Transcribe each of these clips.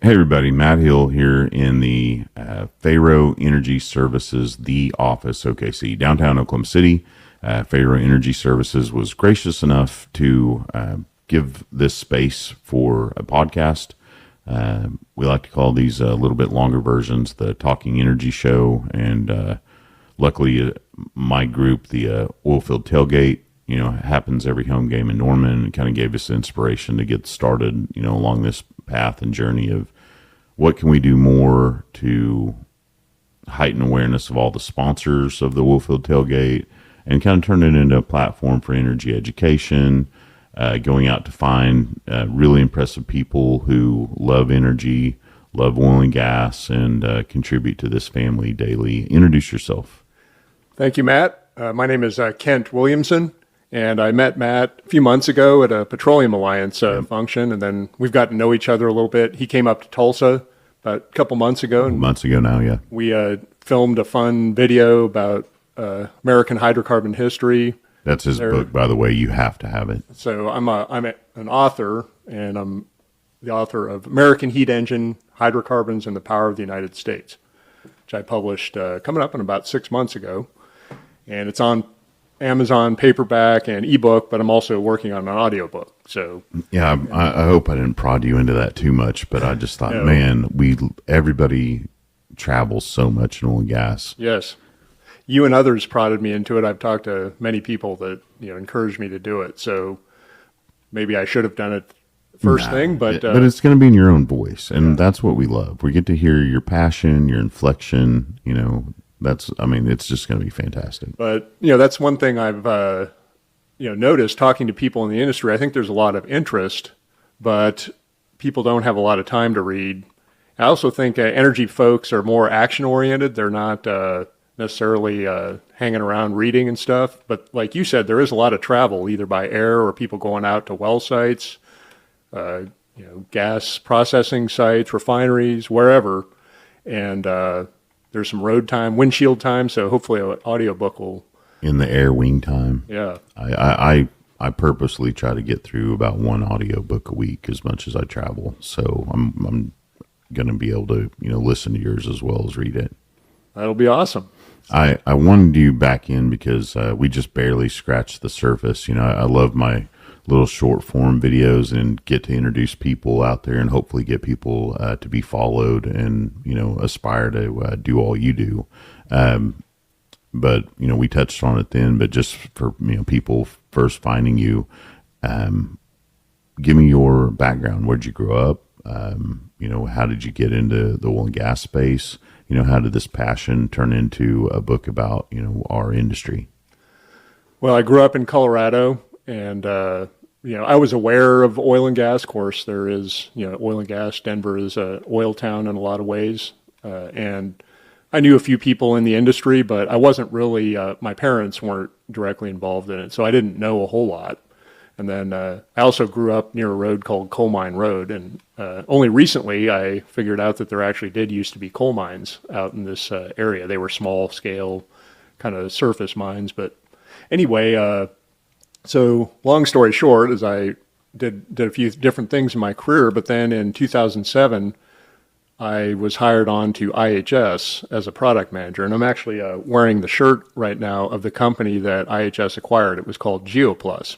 Hey everybody, Matt Hill here in the Faro Energy Services, the office, OKC, downtown Oklahoma City. Faro Energy Services was gracious enough to give this space for a podcast. We like to call these a little bit longer versions, the Talking Energy Show, and luckily my group, the Oilfield Tailgate, happens every home game in Norman, and kind of gave us inspiration to get started, along this path and journey of what can we do more to heighten awareness of all the sponsors of the Oilfield Tailgate and kind of turn it into a platform for energy education, going out to find really impressive people who love energy, love oil and gas, and contribute to this family daily. Introduce yourself. Thank you, Matt. My name is Kent Williamson. And I met Matt a few months ago at a Petroleum Alliance function, and then we've gotten to know each other a little bit. He came up to Tulsa about a couple months ago. Months ago now, yeah. We filmed a fun video about American hydrocarbon history. That's his book, by the way. You have to have it. So I'm an author, and I'm the author of American Heat Engine, Hydrocarbons, and the Power of the United States, which I published coming up in about 6 months ago. And it's on Amazon paperback and ebook, but I'm also working on an audiobook. So yeah, I hope I didn't prod you into that too much, but I just thought, everybody travels so much in oil and gas. Yes, you and others prodded me into it. I've talked to many people that encouraged me to do it. So maybe I should have done it first thing, but it's going to be in your own voice, and that's what we love. We get to hear your passion, your inflection. It's just going to be fantastic. But, that's one thing I've, noticed talking to people in the industry. I think there's a lot of interest, but people don't have a lot of time to read. I also think energy folks are more action-oriented. They're not necessarily hanging around reading and stuff. But like you said, there is a lot of travel, either by air or people going out to well sites, gas processing sites, refineries, wherever. And there's some road time, windshield time, so hopefully an audiobook will... In the air wing time. Yeah. I purposely try to get through about one audiobook a week as much as I travel. So I'm going to be able to, listen to yours as well as read it. That'll be awesome. I wanted you back in because we just barely scratched the surface. I love my little short form videos and get to introduce people out there and hopefully get people to be followed and, aspire to do all you do. But, we touched on it then, but just for, people first finding you, give me your background. Where'd you grow up? How did you get into the oil and gas space? How did this passion turn into a book about, our industry? Well, I grew up in Colorado, and I was aware of oil and gas. Of course, there is, oil and gas. Denver is a oil town in a lot of ways. And I knew a few people in the industry, but I wasn't really, my parents weren't directly involved in it, so I didn't know a whole lot. And then I also grew up near a road called Coal Mine Road, and only recently I figured out that there actually did used to be coal mines out in this area. They were small scale, kind of surface mines, but anyway, so long story short, as I did a few different things in my career, but then in 2007, I was hired on to IHS as a product manager, and I'm actually wearing the shirt right now of the company that IHS acquired. It was called GeoPlus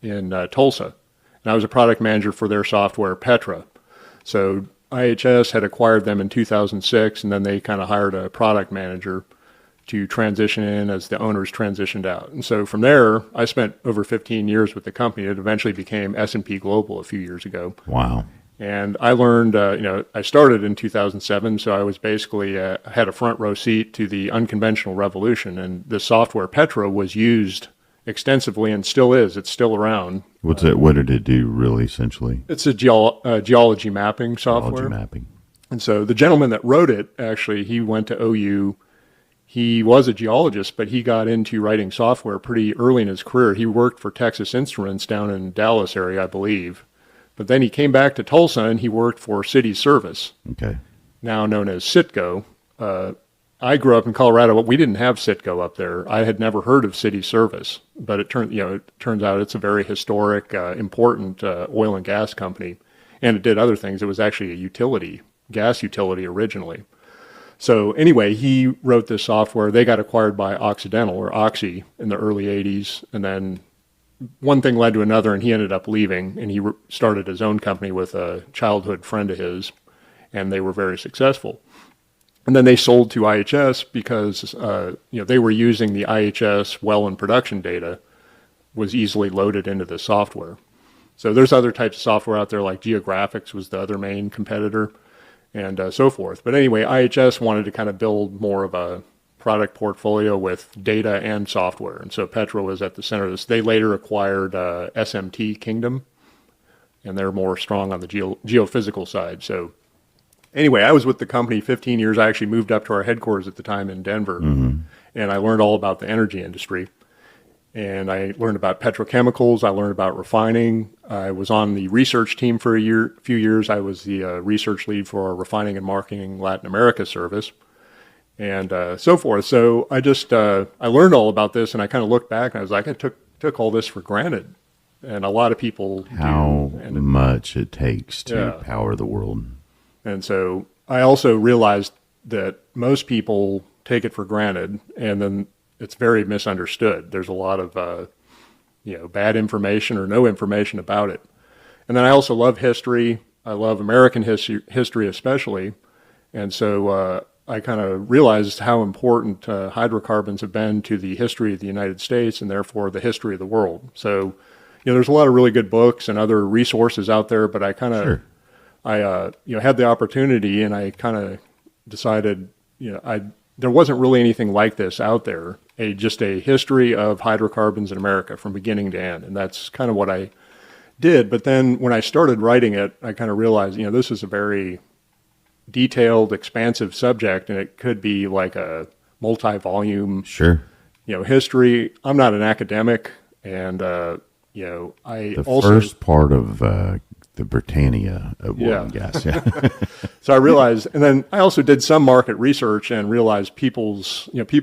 in Tulsa, and I was a product manager for their software, Petra. So IHS had acquired them in 2006, and then they kind of hired a product manager to transition in as the owners transitioned out. And so from there, I spent over 15 years with the company. It eventually became S&P Global a few years ago. Wow. And I learned, I started in 2007, so I was basically, had a front row seat to the unconventional revolution. And the software Petra was used extensively and still is. It's still around. What's it? What did it do really, essentially? It's a geology mapping software. Geology mapping. And so the gentleman that wrote it, actually, he went to OU. He was a geologist, but he got into writing software pretty early in his career. He worked for Texas Instruments down in Dallas area, I believe. But then he came back to Tulsa and he worked for City Service, now known as Citgo. I grew up in Colorado, but we didn't have Citgo up there. I had never heard of City Service, but it turns out it's a very historic, important oil and gas company. and it did other things. It was actually a utility, gas utility originally. So anyway, he wrote this software. They got acquired by Occidental, or Oxy, in the early 80s. And then one thing led to another, and he ended up leaving. And he started his own company with a childhood friend of his, and they were very successful. And then they sold to IHS because they were using the IHS well and production data was easily loaded into the software. So there's other types of software out there, like Geographics was the other main competitor, and so forth. But anyway, IHS wanted to kind of build more of a product portfolio with data and software. And so Petra was at the center of this. They later acquired SMT Kingdom, and they're more strong on the geophysical side. So anyway, I was with the company 15 years. I actually moved up to our headquarters at the time in Denver, and I learned all about the energy industry. And I learned about petrochemicals. I learned about refining. I was on the research team for a few years. I was the research lead for our refining and marketing Latin America service, and so forth. So I just I learned all about this, and I kind of looked back, and I was like, I took all this for granted, and a lot of people how do. much it takes to power the world. And so I also realized that most people take it for granted, and then it's very misunderstood. There's a lot of, bad information or no information about it. And then I also love history. I love American history especially. And so I kind of realized how important hydrocarbons have been to the history of the United States and therefore the history of the world. So, there's a lot of really good books and other resources out there, but I kind of, had the opportunity, and I kind of decided, there wasn't really anything like this out there. Just a history of hydrocarbons in America from beginning to end. And that's kind of what I did. But then when I started writing it, I kind of realized, this is a very detailed, expansive subject, and it could be like a multi-volume, history. I'm not an academic, and, first part of the Britannia of oil and gas. So I realized, and then I also did some market research and realized people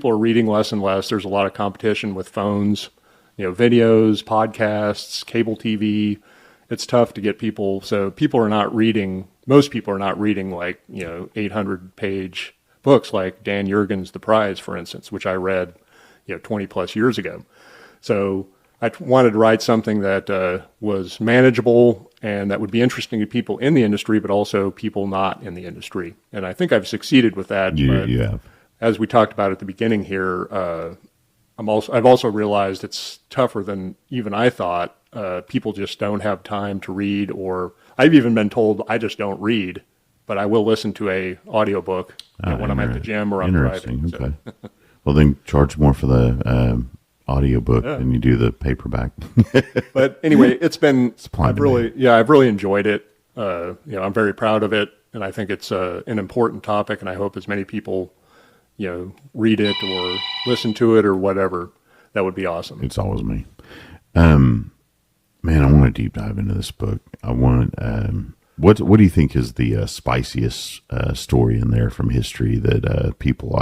are reading less and less. There's a lot of competition with phones, videos, podcasts, cable TV. It's tough to get people. So people are not reading. Most people are not reading 800-page books like Dan Jurgens' The Prize, for instance, which I read, 20 plus years ago. So I wanted to write something that was manageable and that would be interesting to people in the industry, but also people not in the industry. And I think I've succeeded with that. You have. As we talked about at the beginning here, I've also realized it's tougher than even I thought. People just don't have time to read, or I've even been told I just don't read, but I will listen to a audiobook when I'm at the gym or I'm driving. Okay. So. Well, then charge more for the audiobook than you do the paperback. But anyway, I've really enjoyed it. I'm very proud of it, and I think it's an important topic, and I hope as many people, read it or listen to it or whatever. That would be awesome. It's always me. Man, I want to deep dive into this book. I want, what do you think is the spiciest story in there from history that people,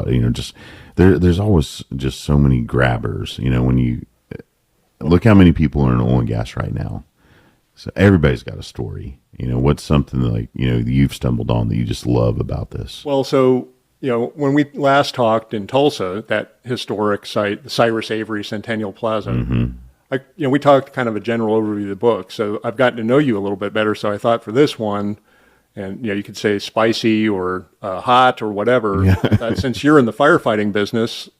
there's always just so many grabbers, when you look how many people are in oil and gas right now. So everybody's got a story, what's something like, you've stumbled on that you just love about this? Well, so, when we last talked in Tulsa, that historic site, the Cyrus Avery Centennial Plaza, we talked kind of a general overview of the book. So I've gotten to know you a little bit better. So I thought for this one, and you could say spicy or hot or whatever. Since you're in the firefighting business,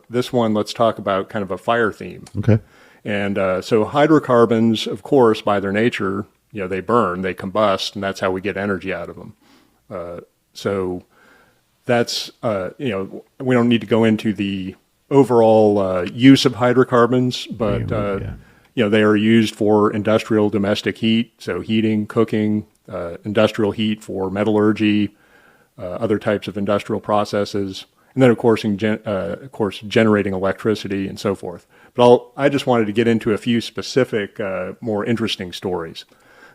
this one, let's talk about kind of a fire theme. Okay. And so hydrocarbons, of course, by their nature, they burn, they combust, and that's how we get energy out of them. So that's we don't need to go into the overall use of hydrocarbons, but they are used for industrial domestic heat, so heating, cooking, industrial heat for metallurgy, other types of industrial processes, and then of course generating electricity and so forth. But I just wanted to get into a few specific, more interesting stories.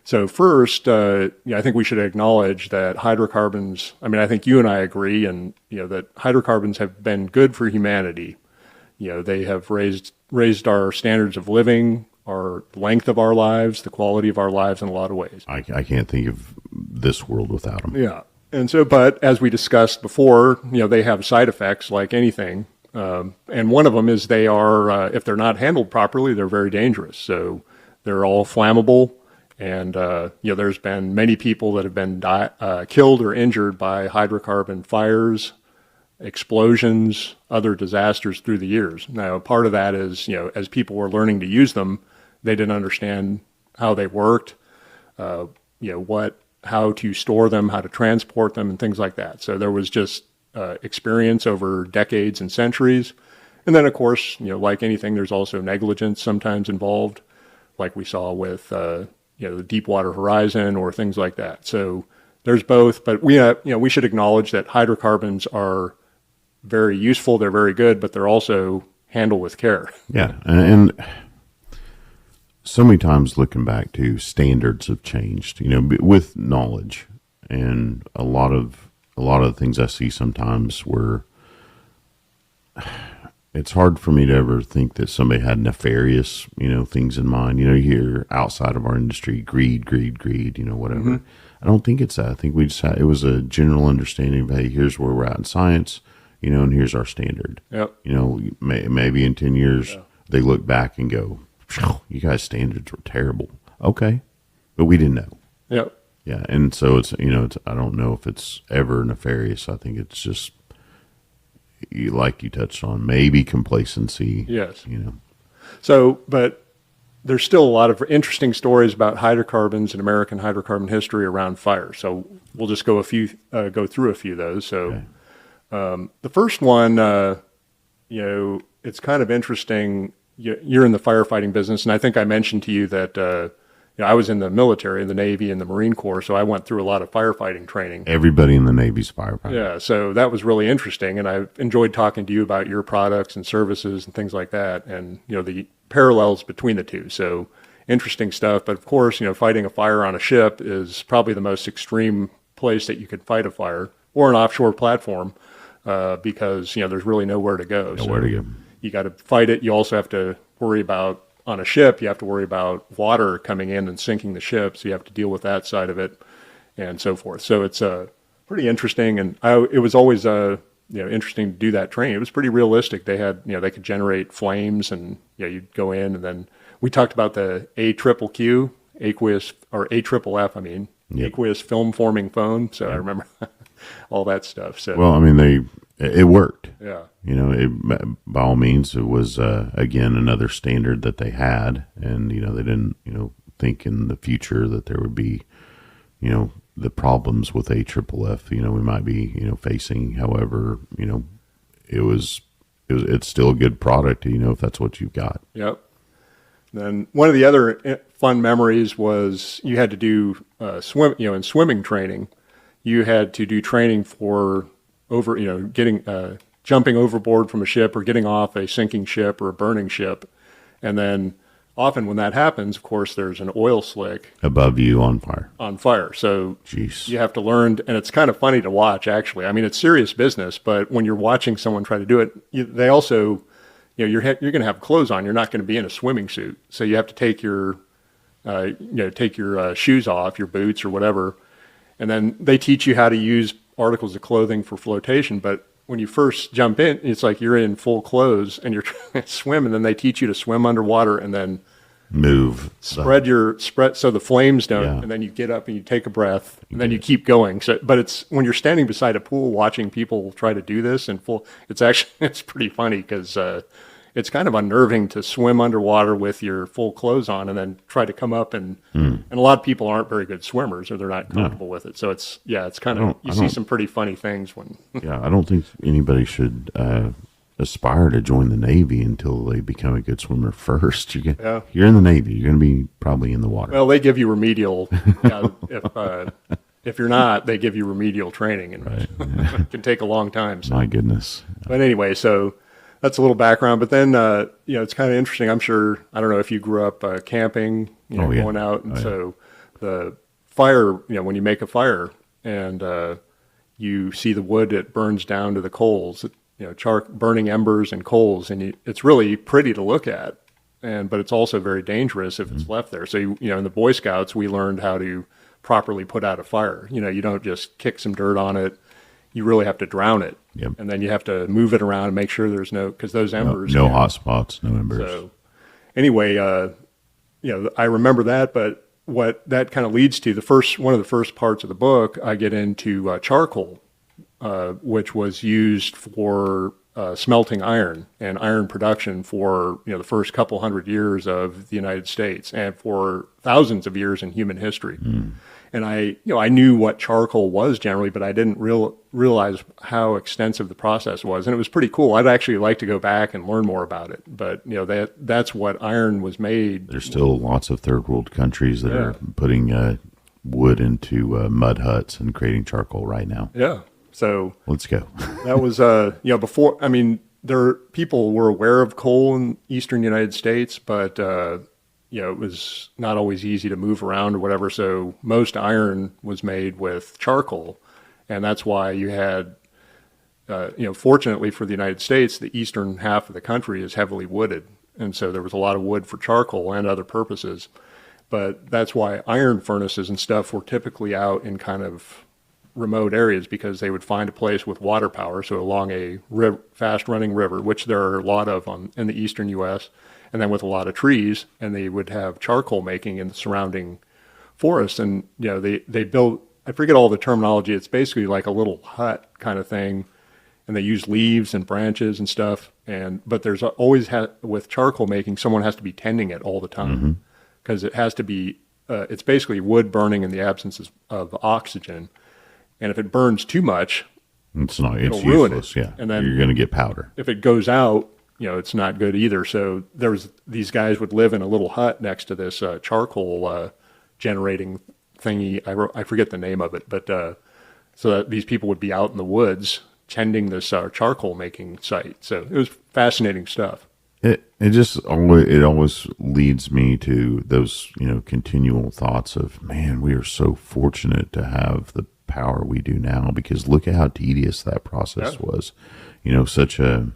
So first, I think we should acknowledge that hydrocarbons, I think you and I agree, and that hydrocarbons have been good for humanity. They have raised our standards of living, our length of our lives, the quality of our lives in a lot of ways. I can't think of this world without them. Yeah. And so, but as we discussed before, they have side effects like anything. And one of them is they are, if they're not handled properly, they're very dangerous. So they're all flammable. And, there's been many people that have been killed or injured by hydrocarbon fires, explosions, other disasters through the years. Now, part of that is, as people were learning to use them, they didn't understand how they worked, how to store them, how to transport them, and things like that. So there was just experience over decades and centuries. And then, of course, like anything, there's also negligence sometimes involved, like we saw with, the Deepwater Horizon or things like that. So there's both, but we should acknowledge that hydrocarbons are very useful. They're very good, but they're also handled with care. Yeah. And so many times looking back to standards have changed, with knowledge, and a lot of the things I see sometimes where it's hard for me to ever think that somebody had nefarious, things in mind. You hear outside of our industry, greed, whatever. Mm-hmm. I don't think it's that. I think it was a general understanding of, hey, here's where we're at in science, and here's our standard. Yep. Maybe in 10 years, they look back and go, you guys' standards were terrible. Okay. But we didn't know. Yep. Yeah. And so it's, I don't know if it's ever nefarious. I think it's just, like you touched on, maybe complacency. Yes. So, but there's still a lot of interesting stories about hydrocarbons in American hydrocarbon history around fire. So we'll just go through a few of those. So the first one, it's kind of interesting. You're in the firefighting business, and I think I mentioned to you that I was in the military, in the Navy, and the Marine Corps, so I went through a lot of firefighting training. Everybody in the Navy's firefighter. Yeah, so that was really interesting, and I enjoyed talking to you about your products and services and things like that, and the parallels between the two. So interesting stuff. But of course, fighting a fire on a ship is probably the most extreme place that you could fight a fire, or an offshore platform, because there's really nowhere to go. Nowhere to go. You got to fight it. You also have to worry about, on a ship, you have to worry about water coming in and sinking the ship, so you have to deal with that side of it, and so forth. So it's pretty interesting, and it was always interesting to do that training. It was pretty realistic. They had they could generate flames, and you'd go in, and then we talked about the AQQQ, aqueous or AFFF. I mean, aqueous film forming foam. So I remember all that stuff. So well, I mean it worked. Yeah. By all means, it was, again, another standard that they had. And, they didn't, think in the future that there would be, the problems with AFFF, we might be, facing. However, it's still a good product, if that's what you've got. Yep. Then one of the other fun memories was you had to do in swimming training, you had to do training for jumping overboard from a ship or getting off a sinking ship or a burning ship. And then often when that happens, of course, there's an oil slick above you on fire. So Jeez. You have to learn, and it's kind of funny to watch, actually. I mean, it's serious business, but when you're watching someone try to do it, they also, you're going to have clothes on. You're not going to be in a swimming suit. So you have to take your shoes off, your boots or whatever. And then they teach you how to use articles of clothing for flotation. But when you first jump in, it's like you're in full clothes and you're trying to swim, and then they teach you to swim underwater and then spread so the flames don't, and then you get up and you take a breath and then you keep going. So, but it's when you're standing beside a pool watching people try to do this in full, it's pretty funny because it's kind of unnerving to swim underwater with your full clothes on and then try to come up and a lot of people aren't very good swimmers or they're not comfortable with it. So it's kind of, you see some pretty funny things when. I don't think anybody should aspire to join the Navy until they become a good swimmer first. You're in the Navy, you're going to be probably in the water. Well, they give you remedial, if you're not, they give you remedial training, and it can take a long time. So. My goodness. But anyway, so that's a little background, but then, it's kind of interesting. I'm sure, I don't know if you grew up camping, going out. And so the fire, when you make a fire and you see the wood, it burns down to the coals, burning embers and coals. And it's really pretty to look at. but it's also very dangerous if it's left there. So, in the Boy Scouts, we learned how to properly put out a fire. You don't just kick some dirt on it. You really have to drown it. Yep. And then you have to move it around and make sure there's because those embers. No hot spots, no embers. So anyway, I remember that, but what that kind of leads to, one of the first parts of the book, I get into charcoal, which was used for smelting iron and iron production for the first couple hundred years of the United States and for thousands of years in human history. And I knew what charcoal was generally, but I didn't realize how extensive the process was. And it was pretty cool. I'd actually like to go back and learn more about it. But that's what iron was made. There's still lots of third world countries that are putting wood into mud huts and creating charcoal right now. Yeah. So let's go. That was before. I mean, people were aware of coal in eastern United States, but it was not always easy to move around or whatever. So most iron was made with charcoal. And that's why you had, fortunately for the United States, the eastern half of the country is heavily wooded. And so there was a lot of wood for charcoal and other purposes. But that's why iron furnaces and stuff were typically out in kind of remote areas because they would find a place with water power. So along a fast running river, which there are a lot of in the eastern U.S., and then with a lot of trees, and they would have charcoal making in the surrounding forest. And, they built, I forget all the terminology, it's basically like a little hut kind of thing, and they use leaves and branches and stuff. But there's always, with charcoal making, someone has to be tending it all the time, because it has to be, it's basically wood burning in the absence of oxygen. And if it burns too much, it's it'll ruin useless. It. Yeah. And then you're going to get powder. If it goes out, it's not good either. So these guys would live in a little hut next to this charcoal generating thingy. I forget the name of it, but so that these people would be out in the woods tending this charcoal making site. So it was fascinating stuff. It always leads me to those continual thoughts of, man, we are so fortunate to have the power we do now, because look at how tedious that process was. Such a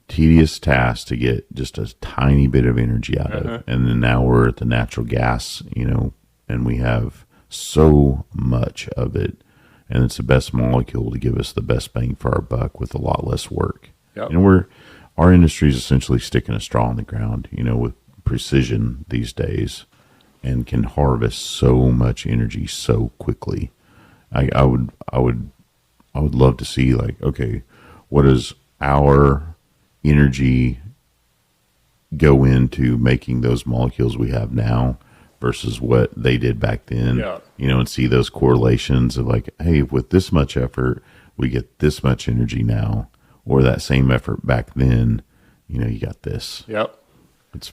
tedious task to get just a tiny bit of energy out of. And then now we're at the natural gas, and we have so much of it, and it's the best molecule to give us the best bang for our buck with a lot less work. Yep. Our industry is essentially sticking a straw in the ground, with precision these days, and can harvest so much energy so quickly. I would love to see, like, okay, what does our energy go into making those molecules we have now versus what they did back then, and see those correlations of like, hey, with this much effort, we get this much energy now, or that same effort back then, you got this. Yep. It's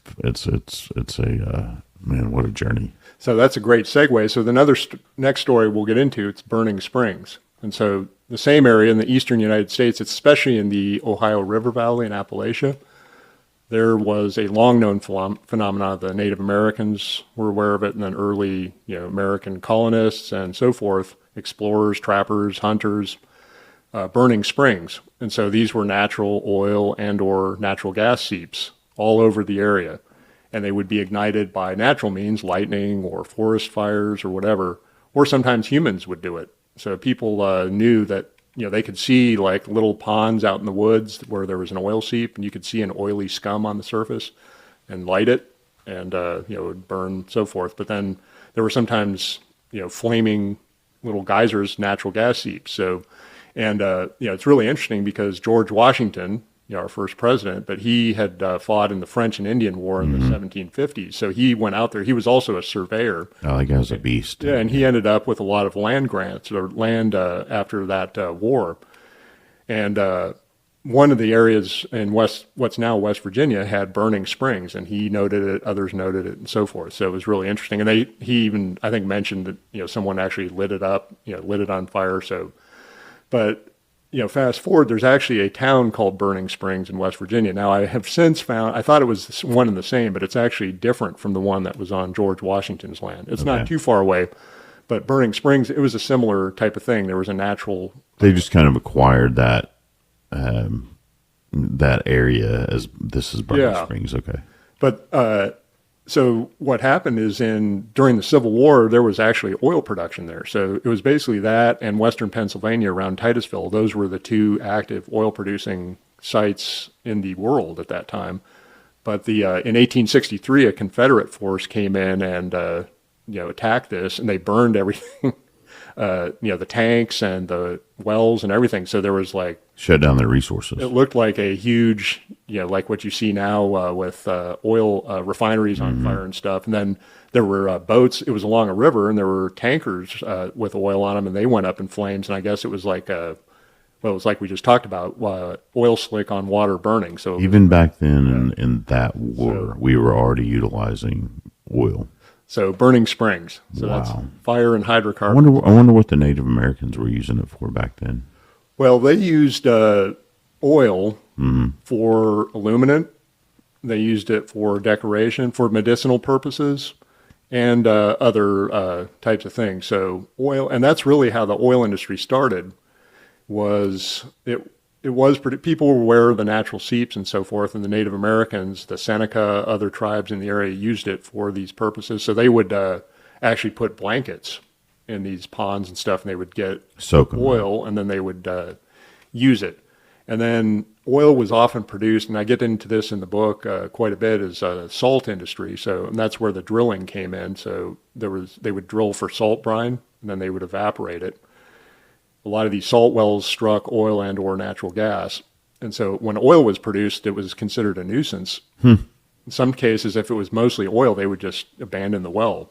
a, man, what a journey. So that's a great segue. So the next story we'll get into, it's Burning Springs. And so the same area in the eastern United States, especially in the Ohio River Valley in Appalachia, there was a long-known phenomenon. The Native Americans were aware of it, and then early American colonists and so forth, explorers, trappers, hunters, burning springs. And so these were natural oil and or natural gas seeps all over the area. And they would be ignited by natural means, lightning or forest fires or whatever, or sometimes humans would do it. So people knew that, they could see like little ponds out in the woods where there was an oil seep, and you could see an oily scum on the surface and light it, and, it would burn and so forth. But then there were sometimes, flaming little geysers, natural gas seeps. So, and, it's really interesting because George Washington, our first president, but he had fought in the French and Indian War in the 1750s. So he went out there. He was also a surveyor. Oh, that guy was a beast. Yeah, and he ended up with a lot of land grants or land after that war. And one of the areas in what's now West Virginia had burning springs, and he noted it, others noted it, and so forth. So it was really interesting. And he even, I think, mentioned that someone actually lit it up, lit it on fire. So, but fast forward, there's actually a town called Burning Springs in West Virginia. Now, I have since found, I thought it was one and the same, but it's actually different from the one that was on George Washington's land. It's not too far away, but Burning Springs, it was a similar type of thing. There was a natural... They just kind of acquired that area as this is Burning Springs, okay. But so what happened is during the Civil War, there was actually oil production there. So it was basically that and Western Pennsylvania around Titusville. Those were the two active oil producing sites in the world at that time. But in 1863, a Confederate force came in and attacked this, and they burned everything. The tanks and the wells and everything. So there was shut down their resources. It looked like a huge, like what you see now with oil refineries on fire and stuff. And then there were boats. It was along a river, and there were tankers with oil on them, and they went up in flames. And I guess it was it was like we just talked about, oil slick on water burning. So even back then in that war, we were already utilizing oil. So burning springs. So wow. That's fire and hydrocarbons. I wonder what the Native Americans were using it for back then. Well, they used oil for illuminant. They used it for decoration, for medicinal purposes, and other types of things. So oil, and that's really how the oil industry started. People were aware of the natural seeps and so forth, and the Native Americans, the Seneca, other tribes in the area used it for these purposes. So they would actually put blankets in these ponds and stuff, and they would get oil, and then they would use it. And then oil was often produced, and I get into this in the book quite a bit, is salt industry. So, and that's where the drilling came in. So they would drill for salt brine, and then they would evaporate it. A lot of these salt wells struck oil and or natural gas. And so when oil was produced, it was considered a nuisance. In some cases, if it was mostly oil, they would just abandon the well.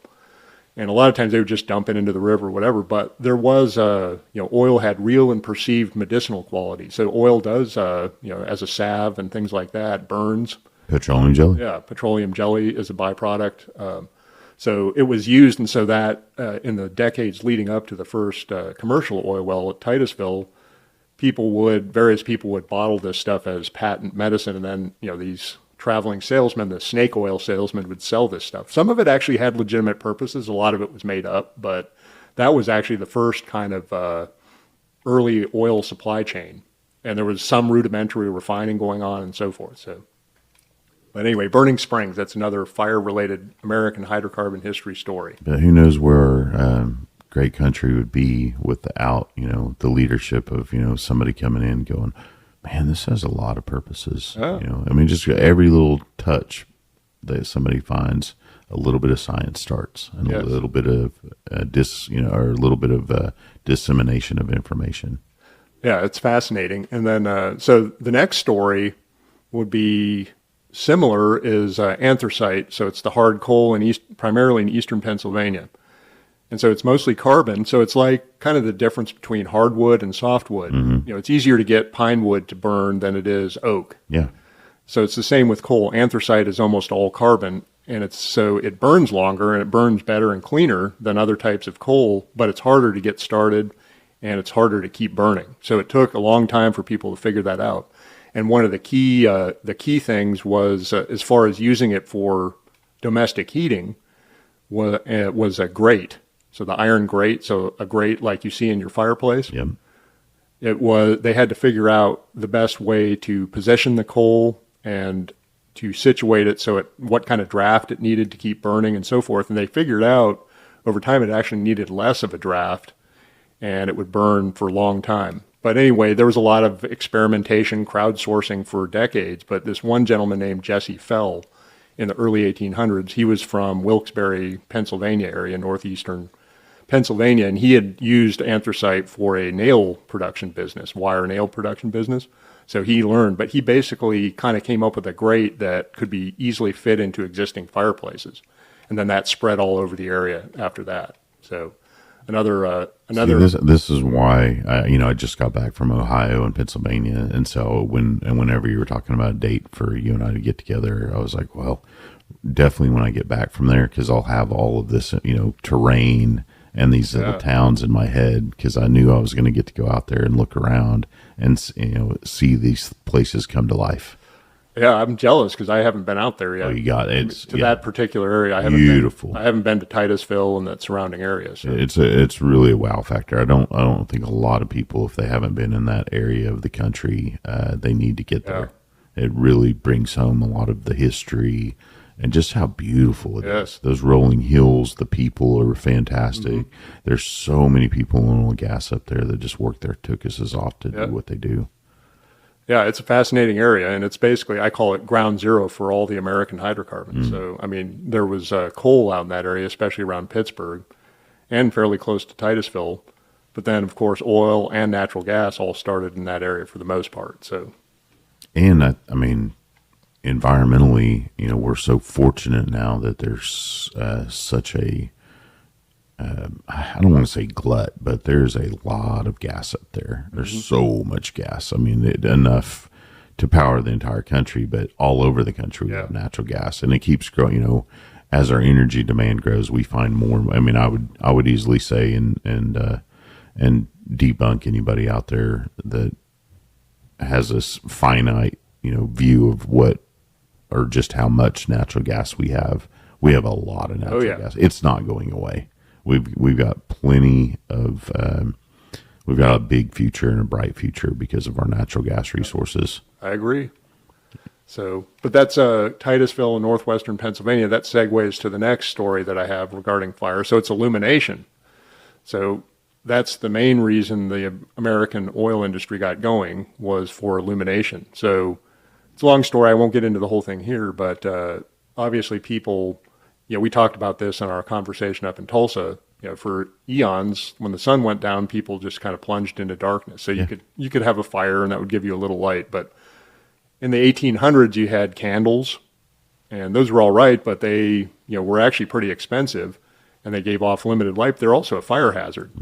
And a lot of times they would just dump it into the river or whatever. But there was, oil had real and perceived medicinal quality. So oil does, as a salve and things like that, burns. Petroleum jelly? Yeah, petroleum jelly is a byproduct. So it was used, and so that in the decades leading up to the first commercial oil well at Titusville, various people would bottle this stuff as patent medicine, and then these traveling salesmen, the snake oil salesmen, would sell this stuff. Some of it actually had legitimate purposes. A lot of it was made up, but that was actually the first kind of early oil supply chain, and there was some rudimentary refining going on and so forth. So. But anyway, burning springs, that's another fire-related American hydrocarbon history story. But who knows where great country would be without, the leadership of, somebody coming in going, man, this has a lot of purposes. Oh. Just every little touch that somebody finds, a little bit of science starts, and yes. a little bit of dissemination of information. Yeah, it's fascinating. And then, so the next story would be similar is anthracite. So it's the hard coal primarily in eastern Pennsylvania. And so it's mostly carbon. So it's like kind of the difference between hardwood and softwood. It's easier to get pine wood to burn than it is oak. Yeah. So it's the same with coal. Anthracite is almost all carbon, and it burns longer and it burns better and cleaner than other types of coal, but it's harder to get started and it's harder to keep burning. So it took a long time for people to figure that out. And one of the key things was, as far as using it for domestic heating, was a grate. So the iron grate, so a grate like you see in your fireplace. Yep. They had to figure out the best way to position the coal and to situate it so what kind of draft it needed to keep burning and so forth. And they figured out over time it actually needed less of a draft, and it would burn for a long time. But anyway, there was a lot of experimentation, crowdsourcing for decades. But this one gentleman named Jesse Fell in the early 1800s, he was from Wilkes-Barre, Pennsylvania area, northeastern Pennsylvania, and he had used anthracite for a nail production business, wire nail production business. So he learned, but he basically kind of came up with a grate that could be easily fit into existing fireplaces. And then that spread all over the area after that. So another. See, this is why I just got back from Ohio and Pennsylvania, and so whenever you were talking about a date for you and I to get together, I was like, well, definitely when I get back from there, because I'll have all of this terrain and these little towns in my head, because I knew I was going to get to go out there and look around and see these places come to life. Yeah, I'm jealous because I haven't been out there yet. Oh, you got it. That particular area. I haven't been to Titusville and that surrounding area. So. It's really a wow factor. I don't think a lot of people, if they haven't been in that area of the country, they need to get there. It really brings home a lot of the history And just how beautiful it Yes. is. Those rolling hills, the people are fantastic. There's so many people in oil and gas up there that just work their tuchuses off to Yeah. do what they do. Yeah, it's a fascinating area, and it's basically, I call it ground zero for all the American hydrocarbons. So, I mean, there was coal out in that area, especially around Pittsburgh, and fairly close to Titusville. But then, of course, oil and natural gas all started in that area for the most part. So, And I mean, environmentally, we're so fortunate now that there's such a, I don't want to say glut, but there's a lot of gas up there. There's so much gas. I mean, enough to power the entire country, but all over the country we have natural gas, and it keeps growing. As our energy demand grows, we find more. I mean, I would easily say and debunk anybody out there that has this finite, view of what or just how much natural gas we have. We have a lot of natural gas. It's not going away. We've got plenty of we've got a big future and a bright future because of our natural gas resources. I agree. So, but that's Titusville in northwestern Pennsylvania. That segues to the next story that I have regarding fire. So it's illumination. So that's the main reason the American oil industry got going, was for illumination. So it's a long story. I won't get into the whole thing here, but obviously people, we talked about this in our conversation up in Tulsa. For eons, when the sun went down, people just kind of plunged into darkness. So you could have a fire and that would give you a little light. But in the 1800s, you had candles, and those were all right, but they were actually pretty expensive, and they gave off limited light. They're also a fire hazard.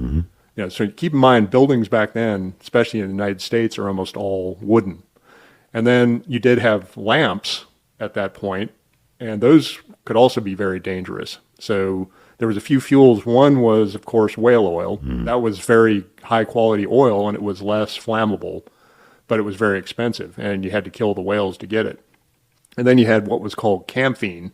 So keep in mind, buildings back then, especially in the United States, are almost all wooden. And then you did have lamps at that point, and those could also be very dangerous. So there was a few fuels. One was, of course, whale oil. That was very high quality oil, and it was less flammable, but it was very expensive, and you had to kill the whales to get it. And then you had what was called camphene,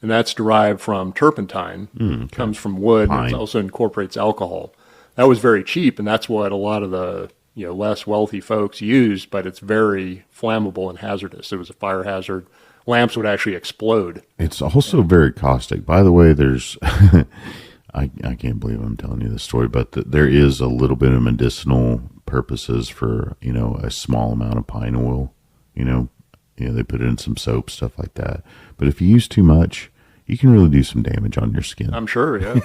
and that's derived from turpentine. Comes from wood, and it also incorporates alcohol. That was very cheap, and that's what a lot of the less wealthy folks used, but it's very flammable and hazardous. It was a fire hazard. Lamps would actually explode. It's also very caustic. By the way, there's, I can't believe I'm telling you this story, but there is a little bit of medicinal purposes for, a small amount of pine oil. They put it in some soap, stuff like that. But if you use too much, you can really do some damage on your skin. I'm sure, yeah.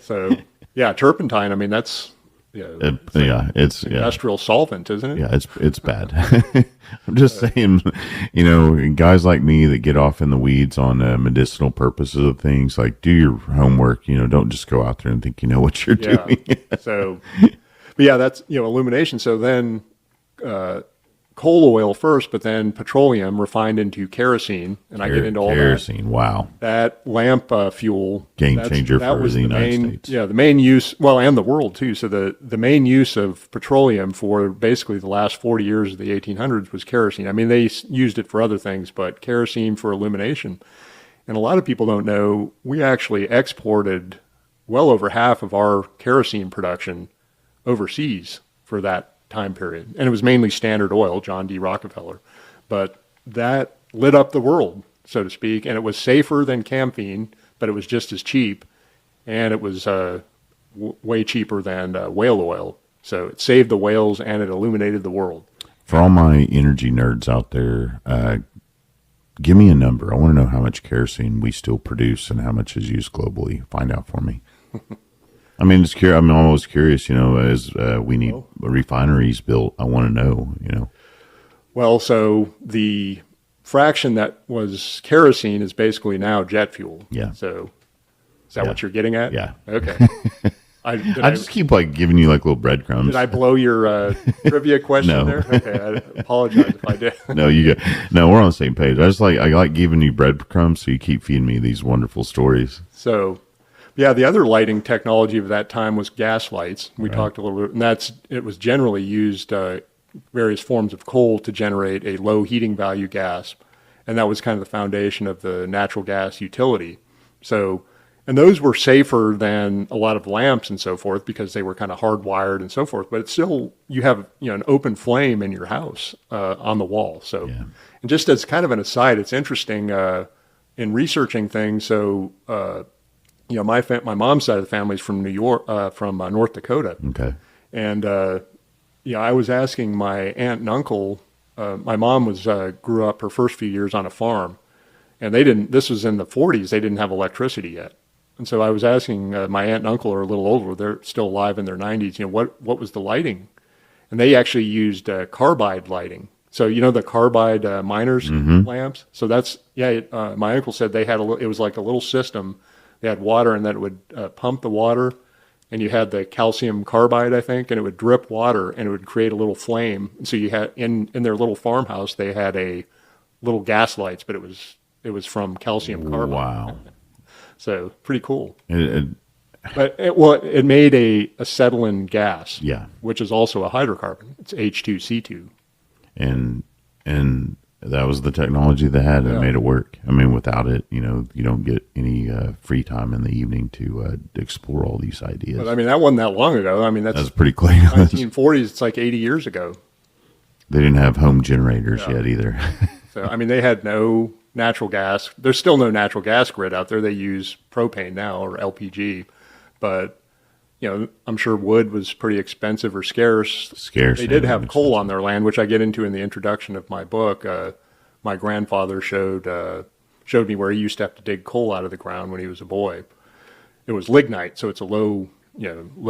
So, yeah, turpentine, I mean, that's... it's industrial solvent, isn't it? Yeah, it's bad. I'm just saying, guys like me that get off in the weeds on medicinal purposes of things, like, do your homework. Don't just go out there and think you know what you're doing. So, but yeah, that's illumination. So then, coal oil first, but then petroleum refined into kerosene, and I get into all kerosene. Wow, that lamp fuel, game changer for the United States. Yeah, the main use, and the world too. So the main use of petroleum for basically the last 40 years of the 1800s was kerosene. I mean, they used it for other things, but kerosene for illumination. And a lot of people don't know, we actually exported well over half of our kerosene production overseas for that time period. And it was mainly Standard Oil, John D. Rockefeller. But that lit up the world, so to speak, and it was safer than camphene, but it was just as cheap, and it was way cheaper than whale oil. So it saved the whales, and it illuminated the world. For all my energy nerds out there, give me a number. I want to know how much kerosene we still produce and how much is used globally. Find out for me. I mean, I'm always curious, as we need refineries built, I want to know, Well, so the fraction that was kerosene is basically now jet fuel. Yeah. So is that what you're getting at? Yeah. Okay. I just keep giving you little breadcrumbs. Did I blow your trivia question No. there? Okay, I apologize if I did. No, we're on the same page. I like giving you breadcrumbs, so you keep feeding me these wonderful stories. So, yeah, the other lighting technology of that time was gas lights. We talked a little bit, and it was generally used various forms of coal to generate a low heating value gas, and that was kind of the foundation of the natural gas utility. So, and those were safer than a lot of lamps and so forth because they were kind of hardwired and so forth. But it's still, you have an open flame in your house on the wall. So, and just as kind of an aside, it's interesting. in researching things, so my mom's side of the family is from New York, from North Dakota, Okay. and I was asking my aunt and uncle. My mom grew up her first few years on a farm, and they didn't. This was in the 40s. They didn't have electricity yet, and so I was asking my aunt and uncle are a little older. They're still alive in their 90s. What was the lighting? And they actually used carbide lighting. So the carbide miners lamps. So that's my uncle said they had it was like a little system. They had water, and then it would pump the water, and you had the calcium carbide, I think, and it would drip water, and it would create a little flame. And so you had in their little farmhouse, they had a little gas lights, but it was from calcium carbide. Wow. So pretty cool. It, It made a acetylene gas, yeah. which is also a hydrocarbon. It's H2C2. And that was the technology they had that made it work. I mean, without it, you don't get any free time in the evening to explore all these ideas. But I mean, that wasn't that long ago. I mean, That's pretty clear. 1940s. It's like 80 years ago. They didn't have home generators yet either. So, I mean, they had no natural gas. There's still no natural gas grid out there. They use propane now or LPG. But, I'm sure wood was pretty expensive or scarce. They did have coal on their land, which I get into in the introduction of my book. My grandfather showed me where he used to have to dig coal out of the ground when he was a boy. It was lignite, so it's a low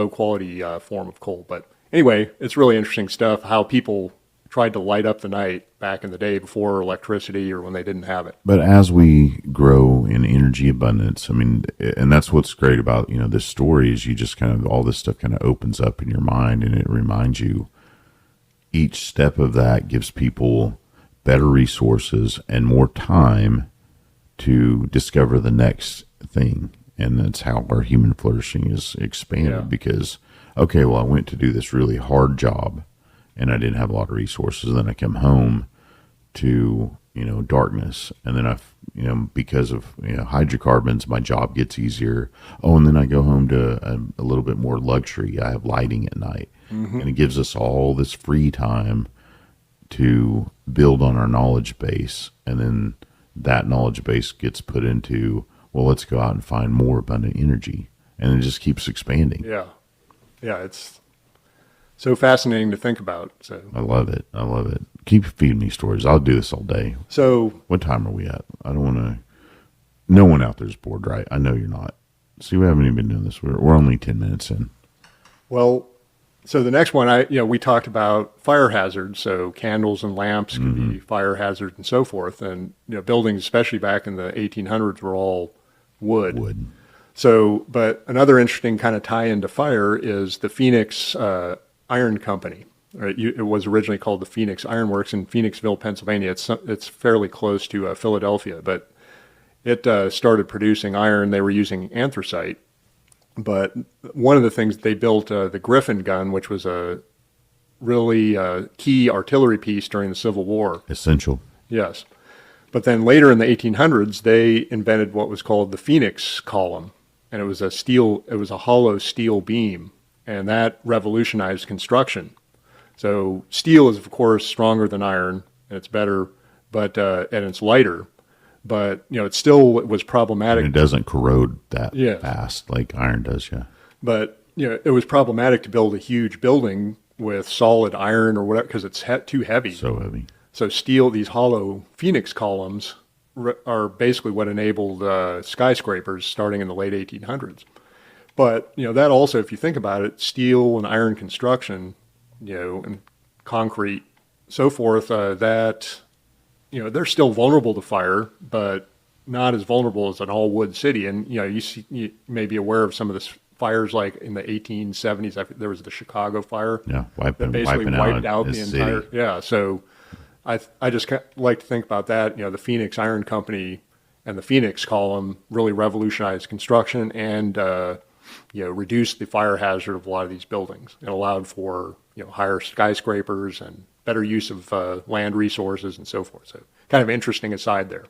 quality form of coal. But anyway, it's really interesting stuff, how people tried to light up the night back in the day before electricity or when they didn't have it. But as we grow in energy abundance, I mean, and that's what's great about, this story is you just kind of, all this stuff kind of opens up in your mind, and it reminds you each step of that gives people better resources and more time to discover the next thing. And that's how our human flourishing is expanded because, okay, well, I went to do this really hard job and I didn't have a lot of resources. And then I come home to, darkness. And then because of, hydrocarbons, my job gets easier. Oh, and then I go home to a little bit more luxury. I have lighting at night. Mm-hmm. And it gives us all this free time to build on our knowledge base. And then that knowledge base gets put into, well, let's go out and find more abundant energy. And it just keeps expanding. Yeah. Yeah, it's so fascinating to think about. So I love it. Keep feeding me stories. I'll do this all day. So what time are we at? I don't want to. No one out there is bored, right? I know you're not. See, we haven't even been doing this. We're only 10 minutes in. Well, so the next one, we talked about fire hazards. So candles and lamps can be fire hazards and so forth. And buildings, especially back in the 1800s, were all wood. So, but another interesting kind of tie into fire is the Phoenix Iron Company. Right? It was originally called the Phoenix Iron Works in Phoenixville, Pennsylvania. It's fairly close to Philadelphia, but it started producing iron. They were using anthracite. But one of the things they built, the Griffin gun, which was a really key artillery piece during the Civil War. Essential. Yes. But then later in the 1800s, they invented what was called the Phoenix column. And it was a hollow steel beam. And that revolutionized construction. So steel is, of course, stronger than iron, and it's better, but and it's lighter. But it still was problematic. And it doesn't corrode that fast like iron does, yeah. But it was problematic to build a huge building with solid iron or whatever because it's too heavy. So heavy. So steel, these hollow Phoenix columns are basically what enabled skyscrapers starting in the late 1800s. But that also, if you think about it, steel and iron construction, and concrete, so forth, that they're still vulnerable to fire, but not as vulnerable as an all-wood city. And, you may be aware of some of the fires like in the 1870s. There was the Chicago fire. Yeah, that basically wiped out the entire... City. Yeah, so I just like to think about that. The Phoenix Iron Company and the Phoenix column really revolutionized construction and, reduced the fire hazard of a lot of these buildings. It allowed for, higher skyscrapers and better use of land resources and so forth. So kind of interesting aside there.